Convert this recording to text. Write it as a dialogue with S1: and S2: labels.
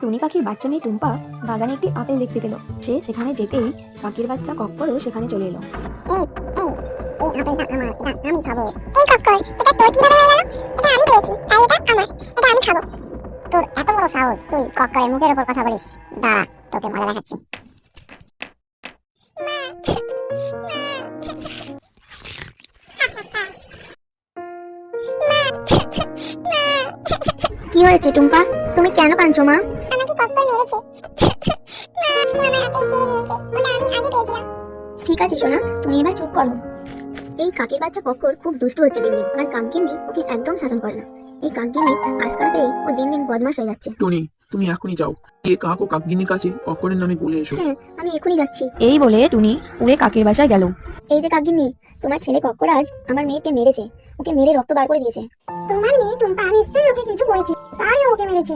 S1: টুনি পাখির বাচ্চা মেয়ে টুম্পা বাগানে একটি আপেল দেখতে পেল। সে সেখানে যেতেই কাকের বাচ্চা কক্করও সেখানে চলে এলো।
S2: এই আপেলটা আমার, এটা আমি খাবো। এই কক্কর, এটা তোর কিভাবে হয়ে গেল? এটা আমি পেয়েছি, তাই এটা আমার, এটা আমি খাবো। তোর এত বড় সাহস, তুই কক্করের মুখের উপর কথা বলিস? দাঁড়া, তোকে মজা দেখাচ্ছি। কি হয়েছে টুম্পা, তুমি কেন কাঁদছো মা? আমাকে কক্কর মেরেছে। মা, ও আমার আপেল কেড়ে নিয়েছে, ওটা আমি আগে পেয়েছিলাম। ঠিক আছে সোনা, তুমি এবার চুপ করো। এই কাকের বাচ্চা কক্কর খুব দুষ্টু হচ্ছে দিন দিন, আর কাকগিন্নি ওকে একদম শাসন করে না। এই কাকগিন্নি আজকাল পেয়ে ও দিন দিন বদমাশ হয়ে যাচ্ছে।
S3: টনি, তুমি এখনই যাও, গিয়ে কাক ও কাকগিনীর কাছে কক্করের নামে বলে এসো।
S2: হ্যাঁ, আমি এখনই যাচ্ছি।
S1: এই বলে টুনি উড়ে কাকের বাসায় গেল।
S2: এই যে কাকগিন্নি, তোমার ছেলে কক্কর আজ আমার মেয়েকে মেরেছে, ওকে মেরে রক্ত বার করে দিয়েছে। তোমার মেয়ে টুম্পা নিশ্চয়ই ওকে কিছু করেছে, তাই ওকে মেরেছে।